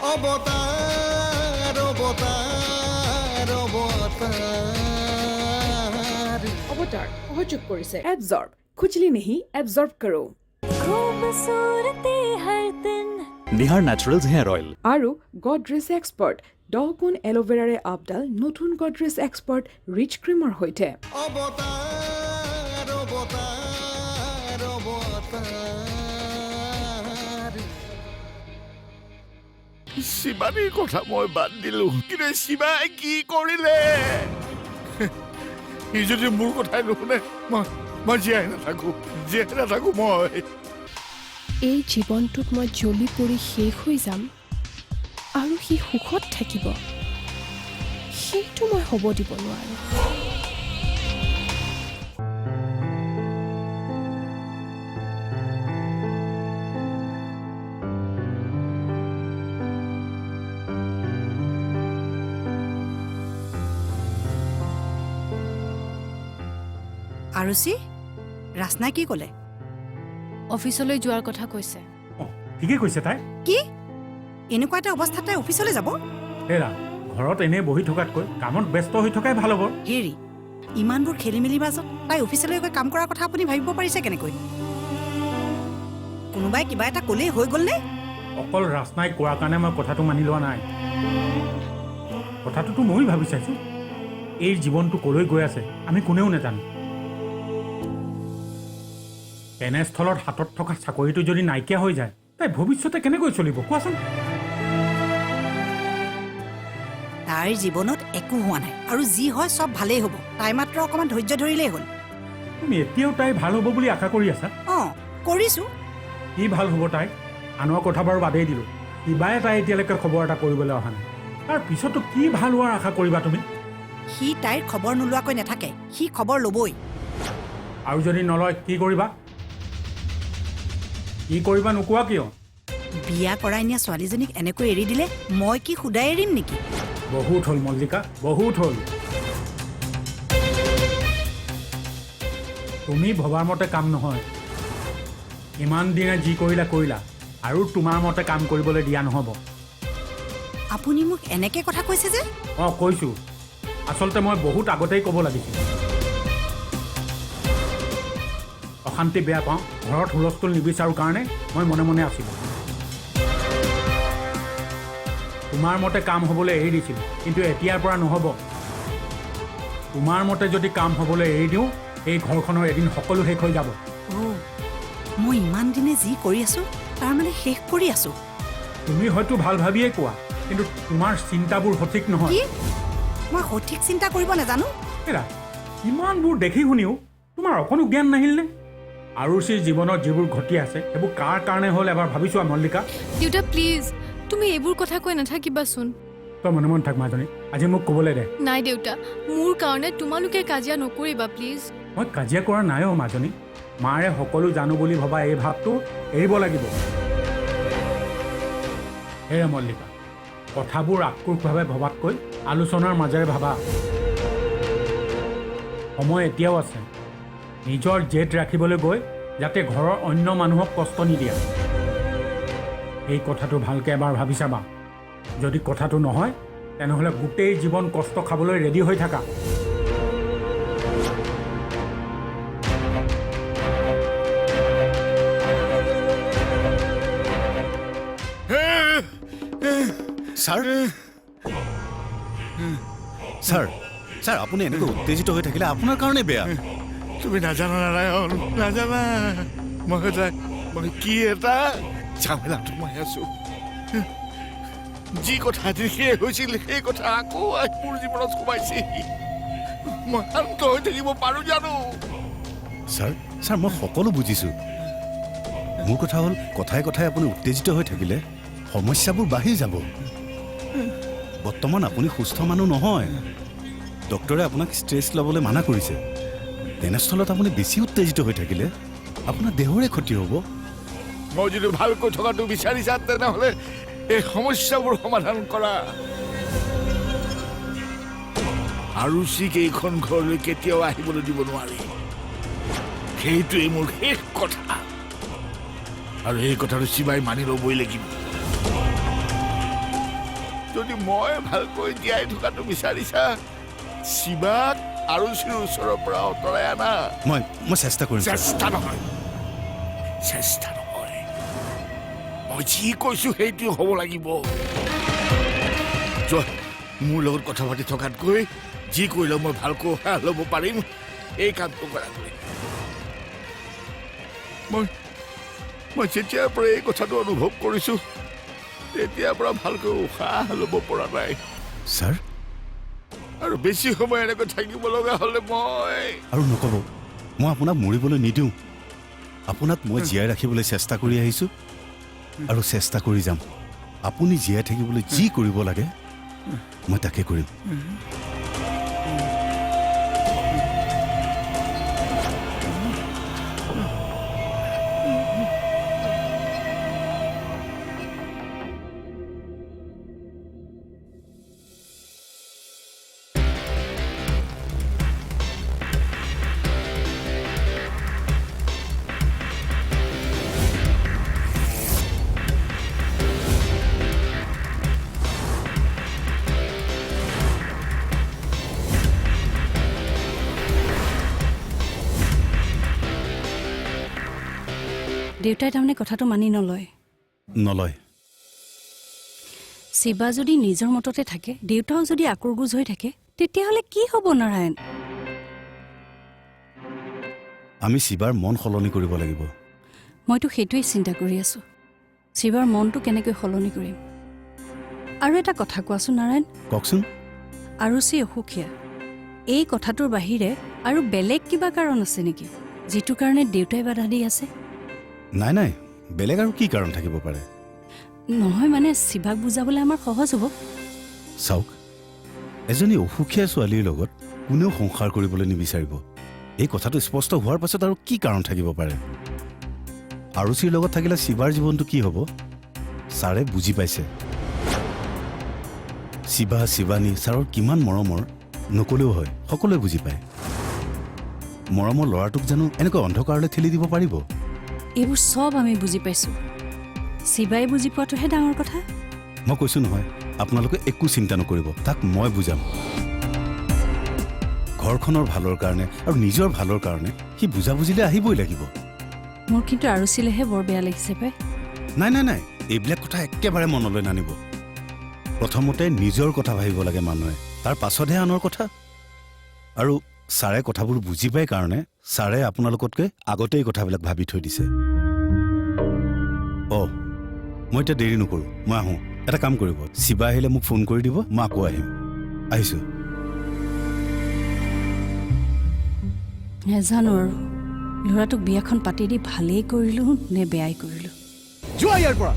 অবতাৰ অবতাৰ অবতাৰ অবতাৰ সহযোগ কৰিছে এবজৰ্ব খুজলি নেহি এবজৰ্ব কৰো खूबसूरती हर दिन নিহাৰ নেচাৰেলছ হেয়াৰ অইল আৰু গডৰেজ এক্সপাৰ্ট 10 গুণ এল'ভেৰাৰে আপডাল নতুন গডৰেজ এক্সপাৰ্ট ৰিচ ক্ৰীমৰ সৈতে অবতাৰ অবতাৰ অবতাৰ শিৱানীৰ কথা মই বাদ দিলো কিন্তু শিৱাই কি কৰিলে সি যদি মোৰ কথাই নুশুনে মই জীয়াই নাথাকো মই এই জীৱনটোত মই জ্বলি পৰি শেষ হৈ যাম আৰু সি সুখত থাকিব সেইটো মই হ'ব দিব নোৱাৰোঁ আৰুচি ৰাচনাই কি ক'লে অফিচলৈ যোৱাৰ কথা কৈছে ঠিকেই কৈছে তাই কি এনেকুৱা এটা অৱস্থাত তাই অফিচলৈ যাব হেৰা ঘৰত এনেই বহি থকাতকৈ কামত ব্যস্ত হৈ থকাই ভাল হ'ব হেৰি ইমানবোৰ খেলি মেলি মাজত তাই অফিচলৈ গৈ কাম কৰাৰ কথা আপুনি ভাবিব পাৰিছে কেনেকৈ কোনোবাই কিবা এটা ক'লেই হৈ গ'ল নে অকল ৰাচনাই কোৱাৰ কাৰণে মই কথাটো মানি লোৱা নাই কথাটোতো ময়ো ভাবি চাইছোঁ এই জীৱনটো ক'লৈ গৈ আছে আমি কোনেও নাজানো তেনেস্থলত হাতত থকা চাকৰিটো যদি নাইকিয়া হৈ যায় তাই ভৱিষ্যতে কেনেকৈ চলিব কোৱাচোন তাইৰ জীৱনত একো হোৱা নাই আৰু যি হয় চব ভালেই হ'ব তাই মাত্ৰ অকণমান ধৈৰ্য ধৰিলেই হ'ল তুমি এতিয়াও তাই ভাল হ'ব বুলি আশা কৰি আছা অঁ কৰিছোঁ কি ভাল হ'ব তাই আনৰ কথা বাৰু বাদেই দিলোঁ কিবাই তাই এতিয়ালৈকে খবৰ এটা কৰিবলৈ অহা নাই তাৰ পিছতো কি ভাল হোৱাৰ আশা কৰিবা তুমি সি তাইৰ খবৰ নোলোৱাকৈ নাথাকে সি খবৰ ল'বই আৰু যদি নলয় কি কৰিবা নোকোৱা কিয় বিয়া কৰাই নিয়া ছোৱালীজনীক এনেকৈ এৰি দিলে মই কি সুদাই এৰিম নেকি বহুত হ'ল মল্লিকা বহুত হ'ল তুমি ভবাৰ মতে কাম নহয় ইমান দিনে যি কৰিলা আৰু তোমাৰ মতে কাম কৰিবলৈ দিয়া নহ'ব আপুনি মোক এনেকৈ কথা কৈছে যে অঁ কৈছোঁ আচলতে মই বহুত আগতেই ক'ব লাগিছিল অশান্তি বেয়া পাওঁ ঘৰত হুলস্থুল নিবিচাৰোঁ কাৰণে মই মনে মনে আছিলোঁ তোমাৰ মতে কাম হ'বলৈ এৰি দিছিলোঁ কিন্তু এতিয়াৰ পৰা নহ'ব তোমাৰ মতে যদি কাম হ'বলৈ এৰি দিওঁ এই ঘৰখনৰ এদিন সকলো শেষ হৈ যাব অ' মই ইমান দিনে যি কৰি আছোঁ তাৰমানে শেষ কৰি আছোঁ তুমি হয়তো ভাল ভাবিয়েই কোৱা কিন্তু তোমাৰ চিন্তাবোৰ সঠিক নহয় কি মই সঠিক চিন্তা কৰিব নাজানো হেৰা ইমানবোৰ দেখি শুনিও তোমাৰ অকণো জ্ঞান নাহিলনে আৰুচিৰ জীৱনত যিবোৰ ঘটি আছে সেইবোৰ কাৰ কাৰণে হ'ল এবাৰ ভাবিছোৱা মল্লিকা দেউতা প্লিজ তুমি এইবোৰ কথা কৈ নাথাকিবাচোন তই মনে মনে থাক মাজনী আজি মোক ক'বলৈ দে নাই দেউতা মোৰ কাৰণে তোমালোকে কাজিয়া নকৰিবা প্লিজ মই কাজিয়া কৰা নাই অ' মাজনী মাৰে সকলো জানো বুলি ভবা এই ভাৱটো এৰিব লাগিব হেৰা মল্লিকা কথাবোৰ আক্ৰোশভাৱে ভবাতকৈ আলোচনাৰ মাজেৰে ভাবা সময় এতিয়াও আছে নিজৰ জেদ ৰাখিবলৈ গৈ যাতে ঘৰৰ অন্য মানুহক কষ্ট নিদিয়া এই কথাটো ভালকৈ এবাৰ ভাবি চাবা যদি কথাটো নহয় তেনেহ'লে গোটেই জীৱন কষ্ট খাবলৈ ৰেডি হৈ থাকা ছাৰ আপুনি এনেকৈ উত্তেজিত হৈ থাকিলে আপোনাৰ কাৰণে বেয়া তুমি নাজানা নাৰায়ণ নাজানা মই কি এটা ঝামেলাত সোমাই আছো যি কথা শেষ হৈছিল সেই কথা আকৌ মোৰ জীৱনত সোমাইছে মই শান্ত হৈ থাকিব পাৰো জানো ছাৰ মই সকলো বুজিছোঁ মোৰ কথা হ'ল কথাই কথাই আপুনি উত্তেজিত হৈ থাকিলে সমস্যাবোৰ বাঢ়ি যাব বৰ্তমান আপুনি সুস্থ মানুহ নহয় ডক্টৰে আপোনাক ষ্ট্ৰেছ ল'বলৈ মানা কৰিছে তেনেস্থলত আপুনি বেছি উত্তেজিত হৈ থাকিলে আপোনাৰ দেহৰে ক্ষতি হ'ব মই যদি ভালকৈ থকাটো বিচাৰিছা তেনেহ'লে এই সমস্যাবোৰ সমাধান কৰা আৰুচিক এইখন ঘৰলৈ কেতিয়াও আহিবলৈ দিব নোৱাৰি সেইটোৱেই মোৰ শেষ কথা আৰু এই কথাটো শিৱাই মানি ল'বই লাগিব যদি মই ভালকৈ জীয়াই থকাটো বিচাৰিছা শিৱাক আৰুচিৰ ওচৰৰ পৰা আঁতৰাই আনা। মই চেষ্টা কৰিম ছাৰ। চেষ্টা নহয়, চেষ্টা নহয়, মই যি কৈছো সেইটো হ'ব লাগিব। যোৱা, মোৰ লগত কথা পাতি থকাতকৈ যি কৰিলে মই ভালকৈ উশাহ ল'ব পাৰিম এই কামটো কৰাকৈ। মই যেতিয়াৰ পৰা এই কথাটো অনুভৱ কৰিছো তেতিয়াৰ পৰা ভালকৈ উশাহ ল'ব পৰা নাই ছাৰ। আৰু বেছি সময় এনেকৈ থাকিব লগা হ'লে মই আৰু নক'ব, মই আপোনাক মৰিবলৈ নিদিওঁ। আপোনাক মই জীয়াই ৰাখিবলৈ চেষ্টা কৰি আহিছোঁ আৰু চেষ্টা কৰি যাম। আপুনি জীয়াই থাকিবলৈ যি কৰিব লাগে মই তাকে কৰিম। দেউতাই তাৰমানে কথাটো মানি নলয়। নলয়। শিৱা যদি নিজৰ মততে থাকে, দেউতাও যদি আকুৰগুজ হৈ থাকে, তেতিয়াহ'লে কি হ'ব নাৰায়ণ? আমি শিৱাৰ মন সলনি কৰিব লাগিব। মইতো সেইটোৱেই চিন্তা কৰি আছোঁ, শিৱাৰ মনটো কেনেকৈ সলনি কৰিম। আৰু এটা কথা কোৱাচোন নাৰায়ণ, কওকচোন। আৰুচি অসুখীয়া, এই কথাটোৰ বাহিৰে আৰু বেলেগ কিবা কাৰণ আছে নেকি যিটো কাৰণে দেউতাই বাধা দি আছে? নাই নাই, বেলেগ আৰু কি কাৰণ থাকিব পাৰে? নহয় মানে শিৱাক বুজাবলৈ আমাৰ সহজ হ'ব। চাওক, এজনী অসুখীয়া ছোৱালীৰ লগত কোনেও সংসাৰ কৰিবলৈ নিবিচাৰিব। এই কথাটো স্পষ্ট হোৱাৰ পাছত আৰু কি কাৰণ থাকিব পাৰে? আৰুচিৰ লগত থাকিলে শিৱাৰ জীৱনটো কি হ'ব ছাৰে বুজি পাইছে। শিৱা শিৱানী ছাৰৰ কিমান মৰমৰ নকলেও হয়, সকলোৱে বুজি পায়। মৰমৰ ল'ৰাটোক জানো এনেকৈ অন্ধকাৰলৈ ঠেলি দিব পাৰিব? এইবোৰ চব আমি বুজি পাইছোঁ, শিৱাই বুজি পোৱাটোহে ডাঙৰ কথা। মই কৈছোঁ নহয়, আপোনালোকে একো চিন্তা নকৰিব, তাক মই বুজাম। ঘৰখনৰ ভালৰ কাৰণে আৰু নিজৰ ভালৰ কাৰণে সি বুজাবুজিলে আহিবই লাগিব। মোৰ কিন্তু আৰুচিলেহে বৰ বেয়া লাগিছে পাই। নাই নাই নাই, এইবিলাক কথা একেবাৰে মনলৈ নানিব। প্ৰথমতে নিজৰ কথা ভাবিব লাগে মানুহে, তাৰ পাছতহে আনৰ কথা। আৰু ছাৰে কথাবোৰ বুজি পায় কাৰণে ছাৰে আপোনালোকতকৈ আগতেই কথাবিলাক ভাবি থৈ দিছে। মই এতিয়া দেৰি নকৰোঁ, মই আহোঁ। এটা কাম কৰিব, শিৱা আহিলে মোক ফোন কৰি দিব, মই আকৌ আহিম। আহিছোঁ। নেজানো আৰু ল'ৰাটোক বিয়াখন পাতি দি ভালেই কৰিলোঁ নে বেয়াই কৰিলোঁ। যোৱা ইয়াৰ পৰা।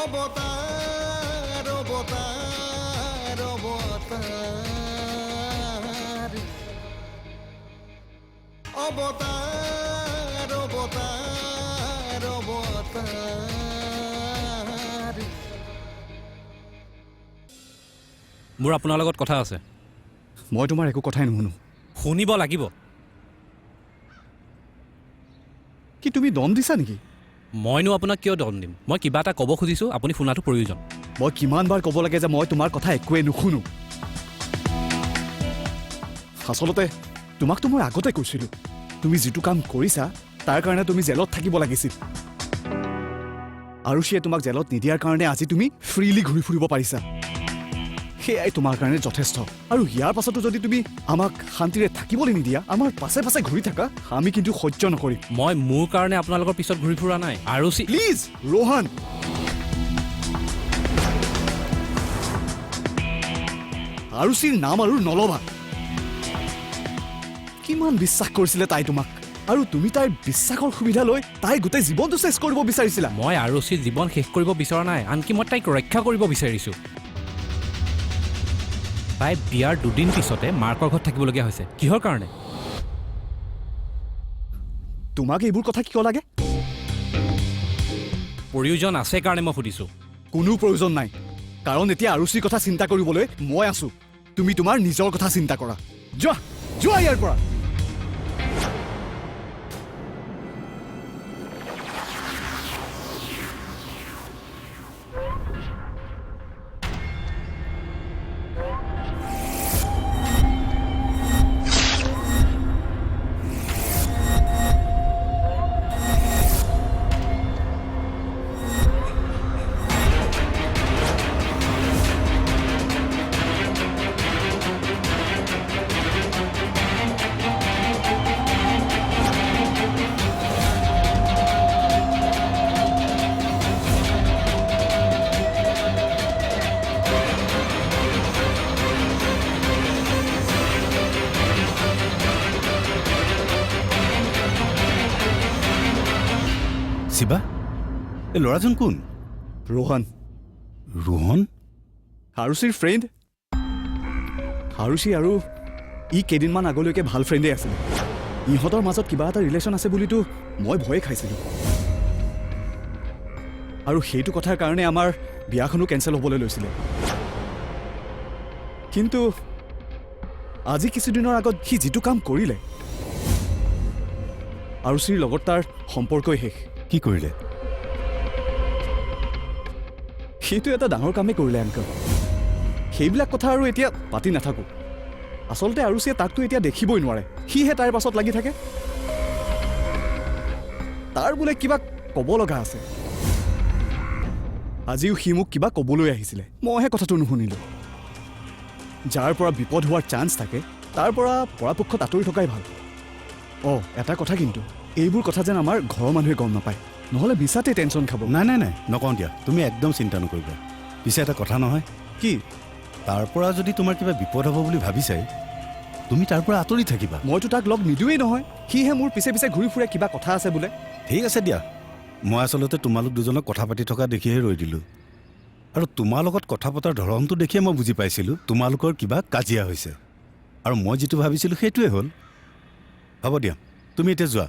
অবতাৰ অবতাৰ অবতাৰ অবতাৰ অবতাৰ অবতাৰ। মোৰ আপোনাৰ লগত কথা আছে। মই তোমাৰ একো কথাই নুশুনো। শুনিব লাগিব। কি তুমি দম দিছা নেকি? মইনো আপোনাক কিয় দম দিম? মই কিবা এটা ক'ব খুজিছোঁ, আপুনি শুনাটো প্ৰয়োজন। মই কিমানবাৰ ক'ব লাগে যে মই তোমাৰ কথা একোৱেই নুশুনো। আচলতে তোমাকতো মই আগতে কৈছিলোঁ, তুমি যিটো কাম কৰিছা তাৰ কাৰণে তুমি জেলত থাকিব লাগিছিল। আৰু সিয়ে তোমাক জেলত নিদিয়াৰ কাৰণে আজি তুমি ফ্ৰীলি ঘূৰি ফুৰিব পাৰিছা। সেয়াই তোমাৰ কাৰণে যথেষ্ট। আৰু ইয়াৰ পাছতো যদি তুমি আমাক শান্তিৰে থাকিবলৈ নিদিয়া, আমাৰ পাছে পাছে ঘূৰি থাকা, আমি কিন্তু সহ্য নকৰিম। মই মোৰ কাৰণে আপোনালোকৰ পিছত ঘূৰি ফুৰা নাই। আৰু প্লিজ ৰোহন, আৰুচিৰ নাম আৰু নল'বা। কিমান বিশ্বাস কৰিছিলে তাই তোমাক, আৰু তুমি তাইৰ বিশ্বাসৰ সুবিধা লৈ তাই গোটেই জীৱনটো চেছ কৰিব বিচাৰিছিলা। মই আৰুচিৰ জীৱন শেষ কৰিব বিচৰা নাই, আনকি মই তাইক ৰক্ষা কৰিব বিচাৰিছোঁ। তাই বিয়াৰ দুদিন পিছতে মাকৰ ঘৰত থাকিবলগীয়া হৈছে। কিহৰ কাৰণে? তোমাক এইবোৰ কথা কিয় লাগে? প্ৰয়োজন আছে কাৰণে মই সুধিছোঁ। কোনো প্ৰয়োজন নাই, কাৰণ এতিয়া আৰুচিৰ কথা চিন্তা কৰিবলৈ মই আছো তুমি তোমাৰ নিজৰ কথা চিন্তা কৰা যোৱা যোৱা ইয়াৰ পৰা শিৱা এই ল'ৰাজন কোন ৰোহন ৰোহন আৰুচিৰ ফ্ৰেণ্ড আৰুচি আৰু ই কেইদিনমান আগলৈকে ভাল ফ্ৰেণ্ডেই আছিলে ইহঁতৰ মাজত কিবা এটা ৰিলেশ্যন আছে বুলিতো মই ভয়ে খাইছিলোঁ আৰু সেইটো কথাৰ কাৰণে আমাৰ বিয়াখনো কেঞ্চেল হ'বলৈ লৈছিলে কিন্তু আজি কিছুদিনৰ আগত সি যিটো কাম কৰিলে আৰুচিৰ লগত তাৰ সম্পৰ্কই শেষ কি কৰিলে সেইটো এটা ডাঙৰ কামেই কৰিলে আংকল সেইবিলাক কথা আৰু এতিয়া পাতি নাথাকোঁ আচলতে আৰুচিয়ে তাকতো এতিয়া দেখিবই নোৱাৰে সিহে তাৰ পাছত লাগি থাকে তাৰ বোলে কিবা ক'ব লগা আছে আজিও সি মোক কিবা ক'বলৈ আহিছিলে মইহে কথাটো নুশুনিলোঁ যাৰ পৰা বিপদ হোৱাৰ চান্স থাকে তাৰ পৰা পৰাপক্ষত আঁতৰি থকাই ভাল অঁ এটা কথা কিন্তু এইবোৰ কথা যেন আমাৰ ঘৰৰ মানুহে গম নাপায় নহ'লে মিছাতে টেনশ্যন খাব নাই নাই নাই নকওঁ দিয়া তুমি একদম চিন্তা নকৰিবা পিছে এটা কথা নহয় কি তাৰ পৰা যদি তোমাৰ কিবা বিপদ হ'ব বুলি ভাবিছাই তুমি তাৰ পৰা আঁতৰি থাকিবা মইতো তাক লগ নিদিওঁৱেই নহয় সিহে মোৰ পিছে পিছে ঘূৰি ফুৰে কিবা কথা আছে বোলে ঠিক আছে দিয়া মই আচলতে তোমালোক দুজনক কথা পাতি থকা দেখিহে ৰৈ দিলোঁ আৰু তোমাৰ লগত কথা পতাৰ ধৰণটো দেখিয়ে মই বুজি পাইছিলোঁ তোমালোকৰ কিবা কাজিয়া হৈছে আৰু মই যিটো ভাবিছিলোঁ সেইটোৱে হ'ল হ'ব দিয়া তুমি এতিয়া যোৱা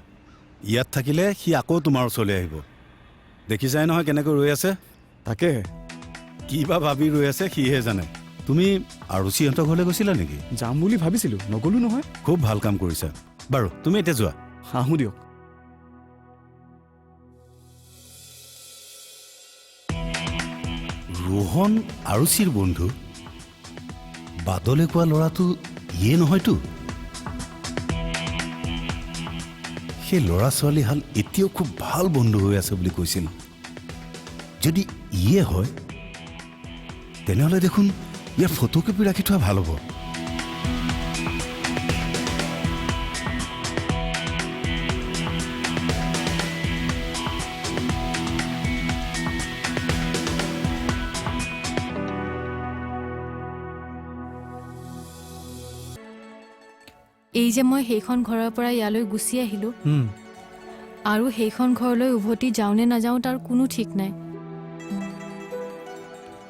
ইয়াত থাকিলে সি আকৌ তোমাৰ ওচৰলৈ আহিব দেখিছাই নহয় কেনেকৈ ৰৈ আছে তাকে কিবা ভাবি ৰৈ আছে সিহে জানে তুমি আৰুচিহঁতৰ ঘৰলৈ গৈছিলা নেকি যাম বুলি ভাবিছিলোঁ নগ'লোঁ নহয় খুব ভাল কাম কৰিছা বাৰু তুমি এতিয়া যোৱা আহোঁ দিয়ক ৰোহন আৰুচিৰ বন্ধু বাদলে কোৱা ল'ৰাটো ইয়ে নহয়তো সেই ল'ৰা ছোৱালীহাল এতিয়াও খুব ভাল বন্ধু হৈ আছে বুলি কৈছিল যদি ইয়ে হয় তেনেহ'লে দেখোন ইয়াৰ ফটোকপি ৰাখি থোৱা ভাল হ'ব এই যে মই সেইখন ঘৰৰ পৰা ইয়ালৈ গুচি আহিলোঁ আৰু সেইখন ঘৰলৈ উভতি যাওঁ নে নাযাওঁ তাৰ কোনো ঠিক নাই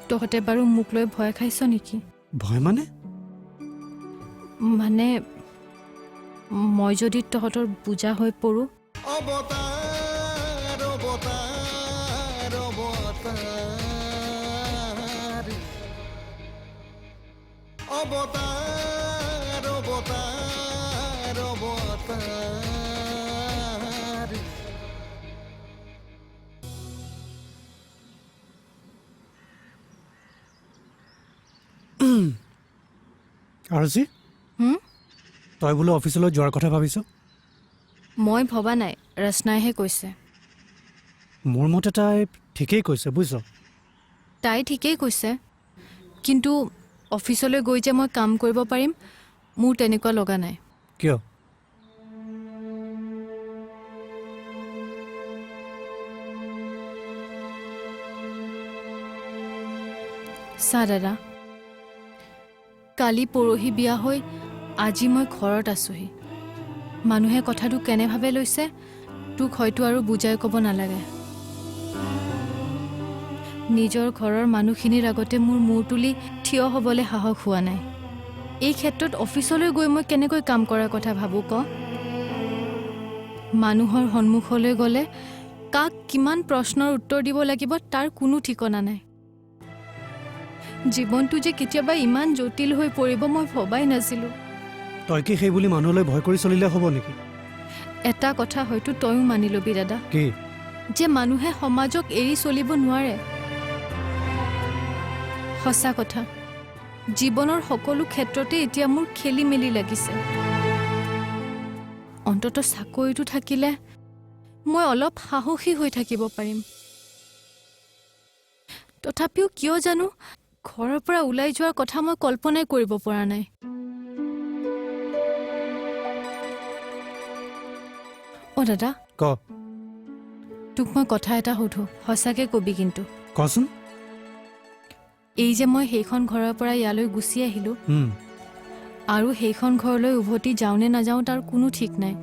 তহঁতে বাৰু মোক লৈ ভয় খাইছ নেকি ভয় মানে মানে মই যদি তহঁতৰ বুজা হৈ পৰোঁ অৱতাৰ অৱতাৰ অৱতাৰ অৱতাৰ অৱতাৰ অৱতাৰ আৰুচি তই বোলো অফিচলৈ যোৱাৰ কথা ভাবিছ মই ভবা নাই ৰচনাইহে কৈছে মোৰ মতে তাই ঠিকেই কৈছে বুজিছ তাই ঠিকেই কৈছে কিন্তু অফিচলৈ গৈ যে মই কাম কৰিব পাৰিম মোৰ তেনেকুৱা লগা নাই কিয় চা দাদা কালি পৰহি বিয়া হৈ আজি মই ঘৰত আছোহি মানুহে কথাটো কেনেভাৱে লৈছে তোক হয়তো আৰু বুজাই ক'ব নালাগে নিজৰ ঘৰৰ মানুহখিনিৰ আগতে মোৰ মূৰ তুলি থিয় হ'বলৈ সাহস হোৱা নাই এই ক্ষেত্ৰত অফিচলৈ গৈ মই কেনেকৈ কাম কৰাৰ কথা ভাবোঁ ক মানুহৰ সন্মুখলৈ গ'লে কাক কিমান প্ৰশ্নৰ উত্তৰ দিব লাগিব তাৰ কোনো ঠিকনা নাই জীৱনটো যে কেতিয়াবা ইমান জটিল হৈ পৰিব মই ভবাই নাছিলোঁ। তই কি সেই বুলি মানুহলৈ ভয় কৰি চলিলে হ'ব নেকি? এটা কথা হয়তো তয়ো মানি ল'বি দাদা, কি? যে মানুহে সমাজক এৰি চলিব নোৱাৰে। সঁচা কথা, জীৱনৰ সকলো ক্ষেত্ৰতে এতিয়া মোৰ খেলি মেলি লাগিছে। অন্ততঃ চাকৰিটো থাকিলে মই অলপ সাহসী হৈ থাকিব পাৰিম। তথাপিও কিয় জানো ঘৰৰ পৰা ওলাই যোৱাৰ কথা মই কল্পনাই কৰিব পৰা নাই। অ' দাদা, ক তোক মই কথা এটা সুধো, সঁচাকে কবি কিন্তু। কচোন। এই যে মই সেইখন ঘৰৰ পৰা ইয়ালৈ গুচি আহিলোঁ, আৰু সেইখন ঘৰলৈ উভতি যাওঁনে নাযাওঁ তাৰ কোনো ঠিক নাই।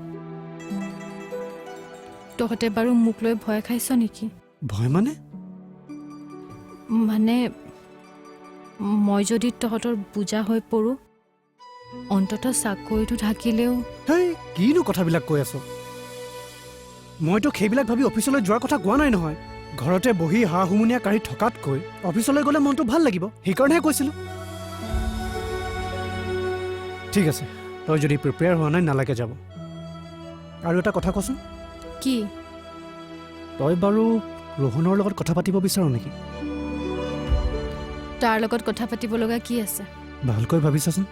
তহঁতে বাৰু মোক লৈ ভয় খাইছ নেকি? ভয় মানে? মানে মই যদি তহঁতৰ বুজা হৈ পৰোঁ, অন্ততঃ চাকৰিটো থাকিলেও। হেই, কিনো কথাবিলাক কৈ আছ? মইতো সেইবিলাক ভাবি অফিচলৈ যোৱাৰ কথা কোৱা নাই নহয়। ঘৰতে বহি হা হুমুনিয়া কাঢ়ি থকাতকৈ অফিচলৈ গ'লে মনটো ভাল লাগিব, সেইকাৰণেহে কৈছিলোঁ। ঠিক আছে, তই যদি প্ৰিপেয়াৰ হোৱা নাই নালাগে যাব। আৰু এটা কথা কচোন, কি? তই বাৰু ৰোহনৰ লগত কথা পাতিব বিচাৰ নেকি? তাৰ লগত কথা পাতিব লগা কি আছে? ভালকৈ ভাবিছাচোন,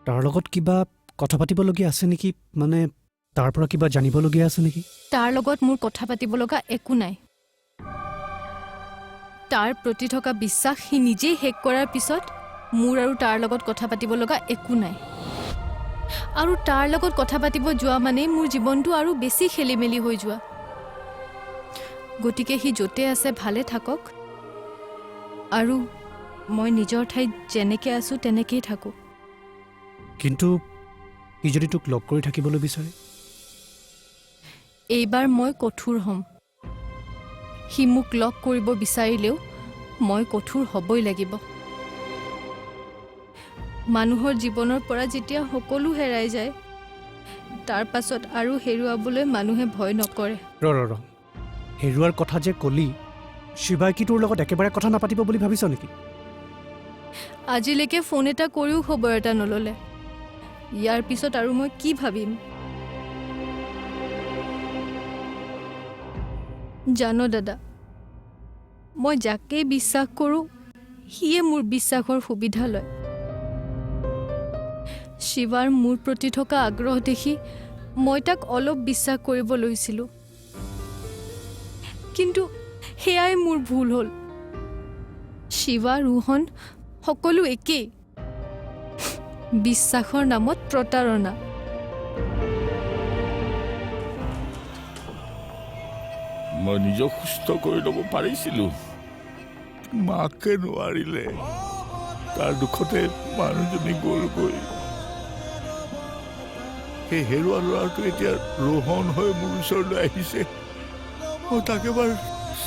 তাৰ লগত কিবা কথা পাতিবলগীয়া আছে নেকি? মানে তাৰ পৰা কিবা জানিবলগীয়া আছে নেকি? তাৰ লগত মোৰ কথা পাতিব লগা একো নাই। তাৰ প্ৰতি থকা বিশ্বাস সি নিজেই শেষ কৰাৰ পিছত মোৰ আৰু তাৰ লগত কথা পাতিব লগা একো নাই। আৰু তাৰ লগত কথা পাতিব যোৱা মানেই মোৰ জীৱনটো আৰু বেছি খেলি মেলি হৈ যোৱা। গতিকে সি য'তে আছে ভালে থাকক, আৰু মই নিজৰ ঠাইত যেনেকৈ আছোঁ তেনেকেই থাকোঁ। কিন্তু সি যদি তোক লগ কৰি থাকিবলৈ বিচাৰে? এইবাৰ মই কঠোৰ হ'ম। সি মোক লগ কৰিব বিচাৰিলেও মই কঠোৰ হ'বই লাগিব। মানুহৰ জীৱনৰ পৰা যেতিয়া সকলো হেৰাই যায়, তাৰ পাছত আৰু হেৰুৱাবলৈ মানুহে ভয় নকৰে। ৰ হেৰুৱাৰ কথা যে কলি, শিৱাই কি তোৰ লগত একেবাৰে কথা নাপাতিব বুলি ভাবিছ নেকি? আজিলৈকে ফোন এটা কৰিও খবৰ এটা নল'লে। ইয়াৰ পিছত আৰু মই কি ভাবিম? জানো দাদা, মই যাকেই বিশ্বাস কৰোঁ সিয়ে মোৰ বিশ্বাসৰ সুবিধা লয়। শিৱাৰ মোৰ প্ৰতি থকা আগ্ৰহ দেখি মই তাক অলপ বিশ্বাস কৰিব লৈছিলোঁ, কিন্তু সেয়াই মোৰ ভুল হ'ল। শিৱা, ৰোহন সকলো একেই। বিশ্বাসৰ নামত প্ৰতাৰণা। মই নিজক সুস্থ কৰি ল'ব পাৰিছিলোঁ, মাকে নোৱাৰিলে। তাৰ দুখতে মানুহজনী গ'লগৈ। সেই হেৰুৱা ল'ৰাটো এতিয়া ৰোহন হৈ মোৰ ওচৰলৈ আহিছে। মই তাক এবাৰ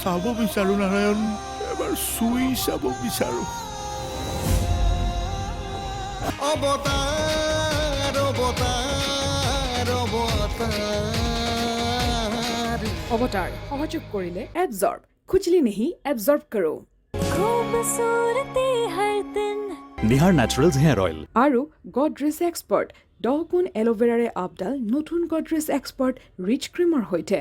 চাব বিচাৰোঁ নাৰায়ণ, এবাৰ চুই চাব বিচাৰোঁ। অৱতাৰ অৱতাৰ অৱতাৰ। অৱতাৰ সহযোগ কৰিলে এবজৰ্ব, খুজলি নেহি এবজৰ্ব কৰো। নিহাৰ নেচাৰেলছ হেয়াৰ অইল আৰু গডৰেজ এক্সপাৰ্ট 10 গুণ এল'ভেৰাৰে আপডাল নতুন গডৰেজ এক্সপাৰ্ট ৰিচ ক্ৰীমৰ সৈতে